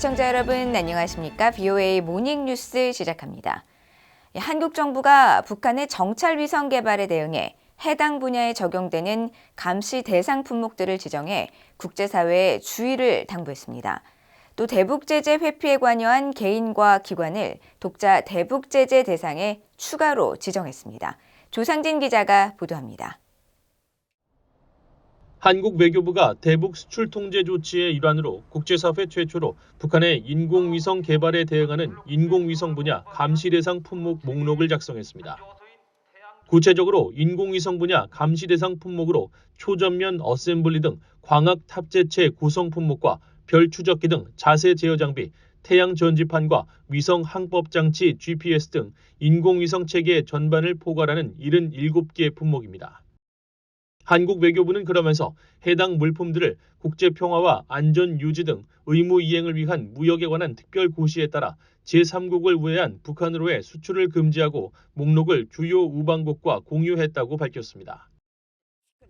시청자 여러분 안녕하십니까? VOA 모닝 뉴스 시작합니다. 한국 정부가 북한의 정찰 위성 개발에 대응해 해당 분야에 적용되는 감시 대상 품목들을 지정해 국제사회에 주의를 당부했습니다. 또 대북 제재 회피에 관여한 개인과 기관을 독자 대북 제재 대상에 추가로 지정했습니다. 조상진 기자가 보도합니다. 한국 외교부가 대북 수출 통제 조치의 일환으로 국제사회 최초로 북한의 인공위성 개발에 대응하는 인공위성 분야 감시 대상 품목 목록을 작성했습니다. 구체적으로 인공위성 분야 감시 대상 품목으로 초전면 어셈블리 등 광학 탑재체 구성 품목과 별 추적기 등 자세 제어 장비, 태양 전지판과 위성 항법 장치 GPS 등 인공위성 체계 전반을 포괄하는 77개 품목입니다. 한국 외교부는 그러면서 해당 물품들을 국제평화와 안전 유지 등 의무 이행을 위한 무역에 관한 특별 고시에 따라 제3국을 우회한 북한으로의 수출을 금지하고 목록을 주요 우방국과 공유했다고 밝혔습니다.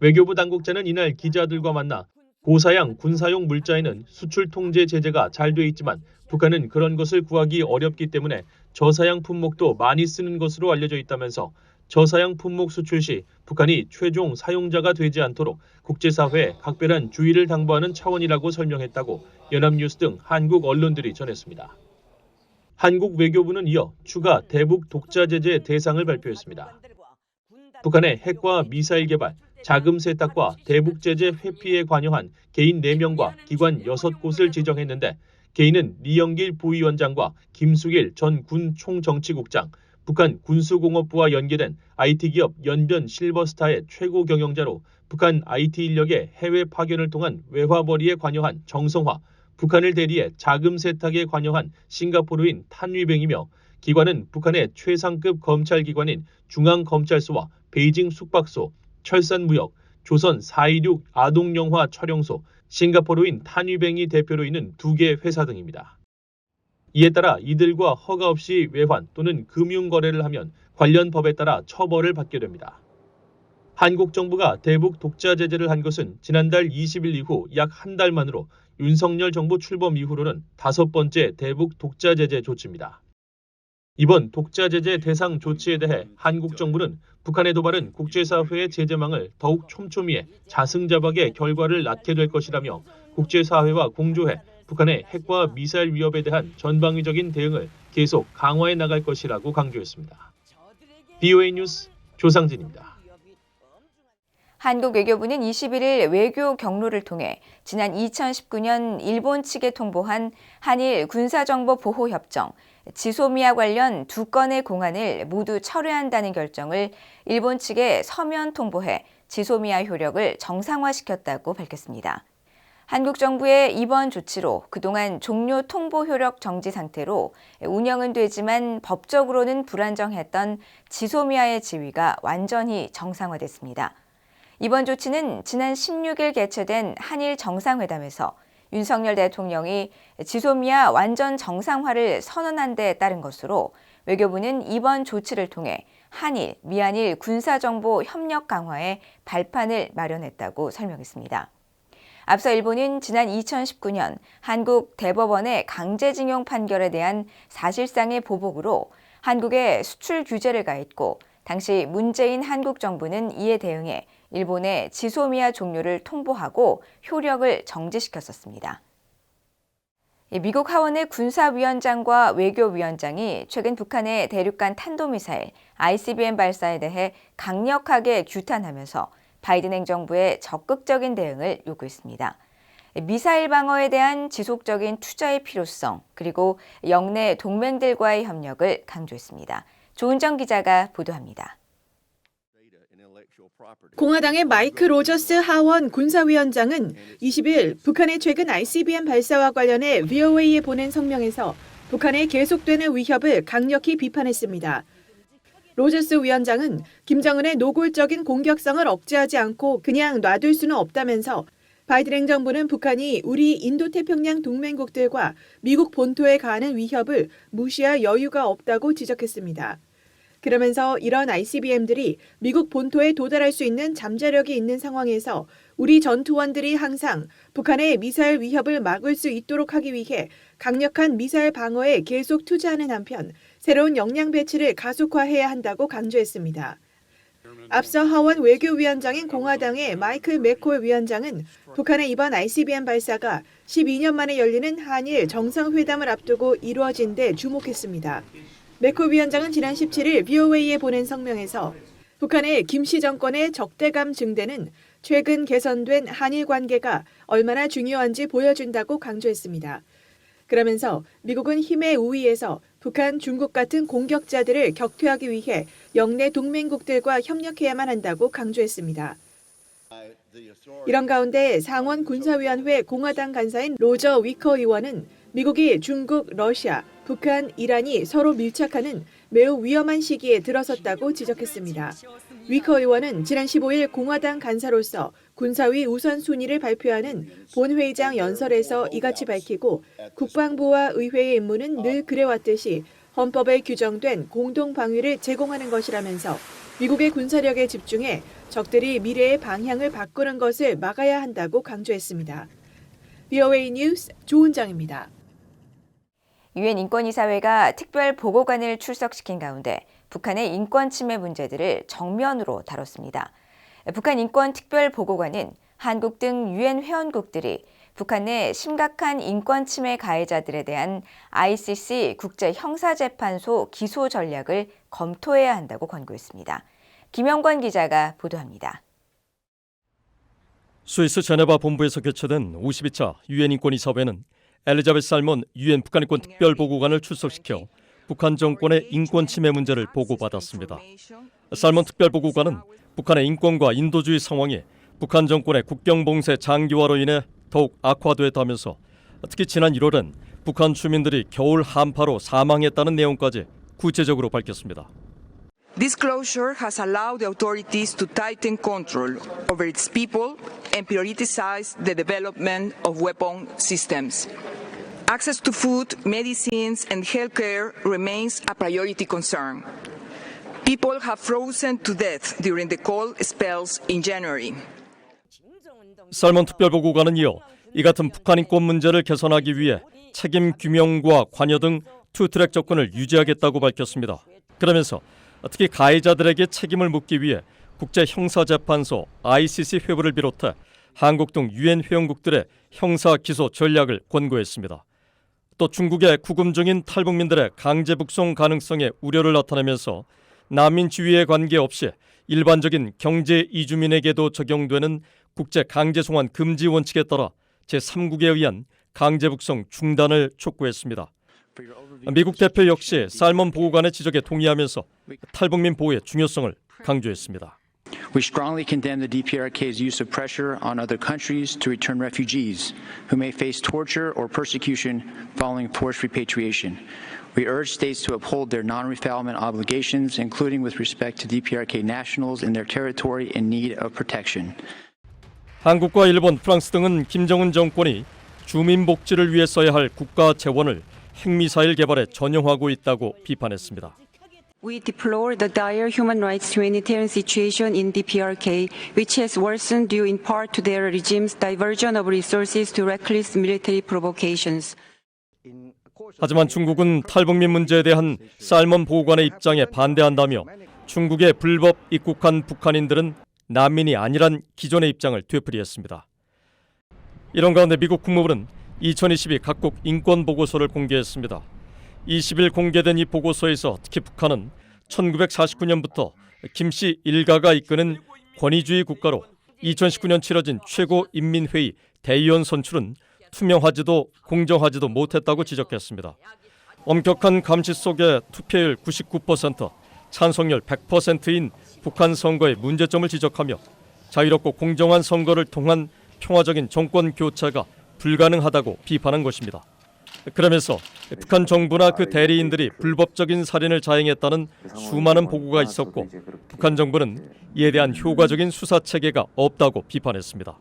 외교부 당국자는 이날 기자들과 만나 고사양 군사용 물자에는 수출 통제 제재가 잘 돼 있지만 북한은 그런 것을 구하기 어렵기 때문에 저사양 품목도 많이 쓰는 것으로 알려져 있다면서 저사양 품목 수출 시 북한이 최종 사용자가 되지 않도록 국제사회에 각별한 주의를 당부하는 차원이라고 설명했다고 연합뉴스 등 한국 언론들이 전했습니다. 한국 외교부는 이어 추가 대북 독자 제재 대상을 발표했습니다. 북한의 핵과 미사일 개발, 자금 세탁과 대북 제재 회피에 관여한 개인 4명과 기관 6곳을 지정했는데 개인은 리영길 부위원장과 김숙일 전 군 총정치국장, 북한 군수공업부와 연계된 IT기업 연변 실버스타의 최고 경영자로 북한 IT 인력의 해외 파견을 통한 외화벌이에 관여한 정성화, 북한을 대리해 자금 세탁에 관여한 싱가포르인 탄위뱅이며 기관은 북한의 최상급 검찰기관인 중앙검찰소와 베이징 숙박소, 철산무역, 조선 4.26 아동영화 촬영소, 싱가포르인 탄위뱅이 대표로 있는 2개 회사 등입니다. 이에 따라 이들과 허가 없이 외환 또는 금융거래를 하면 관련 법에 따라 처벌을 받게 됩니다. 한국 정부가 대북 독자 제재를 한 것은 지난달 20일 이후 약 한 달 만으로 윤석열 정부 출범 이후로는 5번째 대북 독자 제재 조치입니다. 이번 독자 제재 대상 조치에 대해 한국 정부는 북한의 도발은 국제사회의 제재망을 더욱 촘촘히해 자승자박의 결과를 낳게 될 것이라며 국제사회와 공조해 북한의 핵과 미사일 위협에 대한 전방위적인 대응을 계속 강화해 나갈 것이라고 강조했습니다. VOA 뉴스 조상진입니다. 한국 외교부는 21일 외교 경로를 통해 지난 2019년 일본 측에 통보한 한일 군사정보보호협정, 지소미아 관련 2건의 공안을 모두 철회한다는 결정을 일본 측에 서면 통보해 지소미아 효력을 정상화시켰다고 밝혔습니다. 한국 정부의 이번 조치로 그동안 종료 통보 효력 정지 상태로 운영은 되지만 법적으로는 불안정했던 지소미아의 지위가 완전히 정상화됐습니다. 이번 조치는 지난 16일 개최된 한일 정상회담에서 윤석열 대통령이 지소미아 완전 정상화를 선언한 데 따른 것으로 외교부는 이번 조치를 통해 한일, 미한일 군사정보 협력 강화에 발판을 마련했다고 설명했습니다. 앞서 일본은 지난 2019년 한국 대법원의 강제징용 판결에 대한 사실상의 보복으로 한국에 수출 규제를 가했고 당시 문재인 한국 정부는 이에 대응해 일본의 지소미아 종료를 통보하고 효력을 정지시켰었습니다. 미국 하원의 군사위원장과 외교위원장이 최근 북한의 대륙간 탄도미사일 ICBM 발사에 대해 강력하게 규탄하면서 바이든 행정부의 적극적인 대응을 요구했습니다. 미사일 방어에 대한 지속적인 투자의 필요성, 그리고 영내 동맹들과의 협력을 강조했습니다. 조은정 기자가 보도합니다. 공화당의 마이크 로저스 하원 군사위원장은 20일 북한의 최근 ICBM 발사와 관련해 VOA에 보낸 성명에서 북한의 계속되는 위협을 강력히 비판했습니다. 로저스 위원장은 김정은의 노골적인 공격성을 억제하지 않고 그냥 놔둘 수는 없다면서 바이든 행정부는 북한이 우리 인도태평양 동맹국들과 미국 본토에 가하는 위협을 무시할 여유가 없다고 지적했습니다. 그러면서 이런 ICBM들이 미국 본토에 도달할 수 있는 잠재력이 있는 상황에서 우리 전투원들이 항상 북한의 미사일 위협을 막을 수 있도록 하기 위해 강력한 미사일 방어에 계속 투자하는 한편 새로운 역량 배치를 가속화해야 한다고 강조했습니다. 앞서 하원 외교위원장인 공화당의 마이클 맥콜 위원장은 북한의 이번 ICBM 발사가 12년 만에 열리는 한일 정상회담을 앞두고 이루어진 데 주목했습니다. 맥콜 위원장은 지난 17일 VOA에 보낸 성명에서 북한의 김씨 정권의 적대감 증대는 최근 개선된 한일 관계가 얼마나 중요한지 보여준다고 강조했습니다. 그러면서 미국은 힘의 우위에서 북한, 중국 같은 공격자들을 격퇴하기 위해 영내 동맹국들과 협력해야만 한다고 강조했습니다. 이런 가운데 상원 군사위원회 공화당 간사인 로저 위커 의원은 미국이 중국, 러시아, 북한, 이란이 서로 밀착하는 매우 위험한 시기에 들어섰다고 지적했습니다. 위커 의원은 지난 15일 공화당 간사로서 군사위 우선순위를 발표하는 본회의장 연설에서 이같이 밝히고 국방부와 의회의 임무는 늘 그래왔듯이 헌법에 규정된 공동 방위를 제공하는 것이라면서 미국의 군사력에 집중해 적들이 미래의 방향을 바꾸는 것을 막아야 한다고 강조했습니다. VOA 뉴스 조은정입니다. 유엔 인권이사회가 특별 보고관을 출석시킨 가운데 북한의 인권 침해 문제들을 정면으로 다뤘습니다. 북한 인권 특별 보고관은 한국 등 유엔 회원국들이 북한 내 심각한 인권 침해 가해자들에 대한 ICC 국제형사재판소 기소 전략을 검토해야 한다고 권고했습니다. 김영권 기자가 보도합니다. 스위스 제네바 본부에서 개최된 52차 유엔 인권이사회는 엘리자베스 살몬 유엔 북한 인권 특별보고관을 출석시켜 북한 정권의 인권 침해 문제를 보고받았습니다. 살몬 특별보고관은 북한의 인권과 인도주의 상황이 북한 정권의 국경 봉쇄 장기화로 인해 더욱 악화됐다면서 특히 지난 1월엔 북한 주민들이 겨울 한파로 사망했다는 내용까지 구체적으로 밝혔습니다. This closure has allowed the authorities to tighten control over its people and prioritize the development of weapon systems. Access to food, medicines, and healthcare remains a priority concern. People have frozen to death during the cold spells in January. 살몬 특별보고관은 이어 이 같은 북한 인권 문제를 개선하기 위해 책임 규명과 관여 등 투트랙 접근을 유지하겠다고 밝혔습니다. 그러면서 특히 가해자들에게 책임을 묻기 위해 국제형사재판소 ICC 회부를 비롯해 한국 등 유엔 회원국들의 형사 기소 전략을 권고했습니다. 또 중국의 구금 중인 탈북민들의 강제 북송 가능성에 우려를 나타내면서 난민 지위에 관계없이 일반적인 경제 이주민에게도 적용되는 국제 강제 송환 금지 원칙에 따라 제3국에 의한 강제 북송 중단을 촉구했습니다. 미국 대표 역시 살몬 보고관의 지적에 동의하면서 탈북민 보호의 중요성을 강조했습니다. We strongly condemn the DPRK's use of pressure on other countries to return refugees who may face torture or persecution following forced repatriation. We urge states to uphold their non-refoulement obligations, including with respect to DPRK nationals in their territory in need of protection. 한국과 일본, 프랑스 등은 김정은 정권이 주민 복지를 위해 써야 할 국가 재원을 핵미사일 개발에 전용하고 있다고 비판했습니다. We deplore the dire human rights humanitarian situation in DPRK, which has worsened due in part to their regime's diversion of resources to reckless military provocations. 하지만 중국은 탈북민 문제에 대한 살몬 보고관의 입장에 반대한다며 중국에 불법 입국한 북한인들은 난민이 아니란 기존의 입장을 되풀이했습니다. 이런 가운데 미국 국무부는 2022 각국 인권 보고서를 공개했습니다. 20일 공개된 이 보고서에서 특히 북한은 1949년부터 김씨 일가가 이끄는 권위주의 국가로 2019년 치러진 최고인민회의 대의원 선출은 투명하지도 공정하지도 못했다고 지적했습니다. 엄격한 감시 속에 투표율 99%, 찬성률 100%인 북한 선거의 문제점을 지적하며 자유롭고 공정한 선거를 통한 평화적인 정권 교체가 불가능하다고 비판한 것입니다. 그러면서 북한 정부나 그 대리인들이 불법적인 살인을 자행했다는 수많은 보고가 있었고 북한 정부는 이에 대한 효과적인 수사 체계가 없다고 비판했습니다.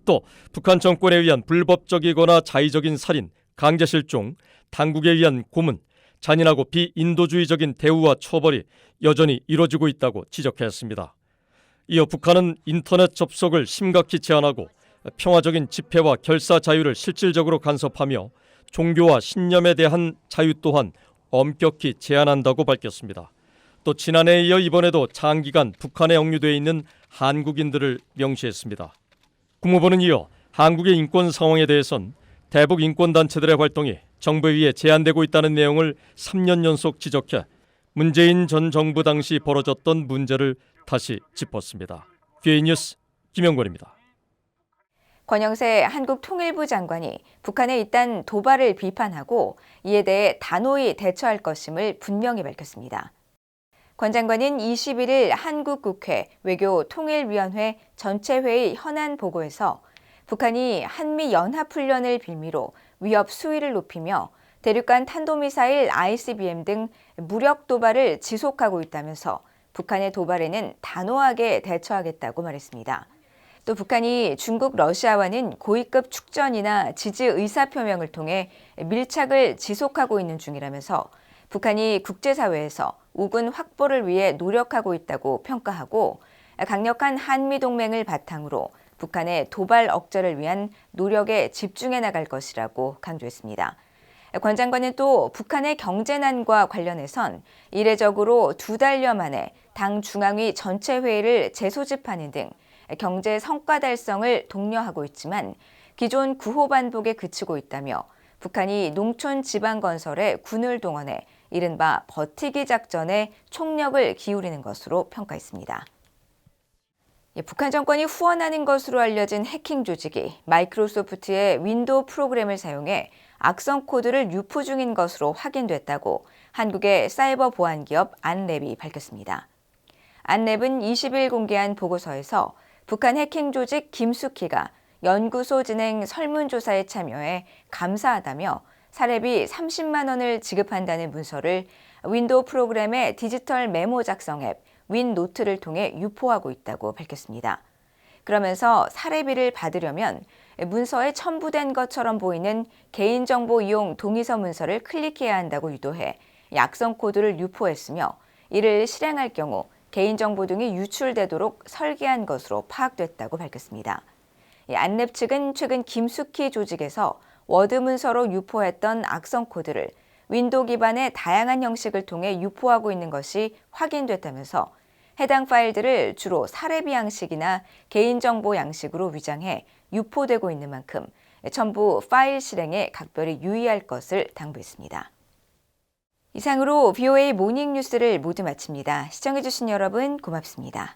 또 북한 정권에 의한 불법적이거나 자의적인 살인, 강제실종, 당국에 의한 고문, 잔인하고 비인도주의적인 대우와 처벌이 여전히 이뤄지고 있다고 지적했습니다. 이어 북한은 인터넷 접속을 심각히 제한하고 평화적인 집회와 결사 자유를 실질적으로 간섭하며 종교와 신념에 대한 자유 또한 엄격히 제한한다고 밝혔습니다. 또 지난해에 이어 이번에도 장기간 북한에 억류되어 있는 한국인들을 명시했습니다. 국무부는 이어 한국의 인권 상황에 대해선 대북 인권단체들의 활동이 정부에 의해 제한되고 있다는 내용을 3년 연속 지적해 문재인 전 정부 당시 벌어졌던 문제를 다시 짚었습니다. 귀의 뉴스 김영권입니다. 권영세 한국통일부 장관이 북한의 잇단 도발을 비판하고 이에 대해 단호히 대처할 것임을 분명히 밝혔습니다. 권 장관은 21일 한국국회 외교통일위원회 전체회의 현안 보고에서 북한이 한미연합훈련을 빌미로 위협 수위를 높이며 대륙간 탄도미사일 ICBM 등 무력 도발을 지속하고 있다면서 북한의 도발에는 단호하게 대처하겠다고 말했습니다. 또 북한이 중국, 러시아와는 고위급 축전이나 지지 의사표명을 통해 밀착을 지속하고 있는 중이라면서 북한이 국제사회에서 우군 확보를 위해 노력하고 있다고 평가하고 강력한 한미동맹을 바탕으로 북한의 도발 억제를 위한 노력에 집중해 나갈 것이라고 강조했습니다. 권 장관은 또 북한의 경제난과 관련해선 이례적으로 2달여 만에 당 중앙위 전체 회의를 재소집하는 등 경제 성과 달성을 독려하고 있지만 기존 구호 반복에 그치고 있다며 북한이 농촌 지방 건설에 군을 동원해 이른바 버티기 작전에 총력을 기울이는 것으로 평가했습니다. 북한 정권이 후원하는 것으로 알려진 해킹 조직이 마이크로소프트의 윈도우 프로그램을 사용해 악성 코드를 유포 중인 것으로 확인됐다고 한국의 사이버 보안 기업 안랩이 밝혔습니다. 안랩은 20일 공개한 보고서에서 북한 해킹 조직 김숙희가 연구소 진행 설문조사에 참여해 감사하다며 사례비 30만 원을 지급한다는 문서를 윈도우 프로그램의 디지털 메모 작성 앱 윈노트를 통해 유포하고 있다고 밝혔습니다. 그러면서 사례비를 받으려면 문서에 첨부된 것처럼 보이는 개인정보 이용 동의서 문서를 클릭해야 한다고 유도해 악성 코드를 유포했으며 이를 실행할 경우 개인정보 등이 유출되도록 설계한 것으로 파악됐다고 밝혔습니다. 안랩 측은 최근 김숙희 조직에서 워드 문서로 유포했던 악성 코드를 윈도우 기반의 다양한 형식을 통해 유포하고 있는 것이 확인됐다면서 해당 파일들을 주로 사례비 양식이나 개인정보 양식으로 위장해 유포되고 있는 만큼 첨부 파일 실행에 각별히 유의할 것을 당부했습니다. 이상으로 VOA 모닝 뉴스를 모두 마칩니다. 시청해주신 여러분 고맙습니다.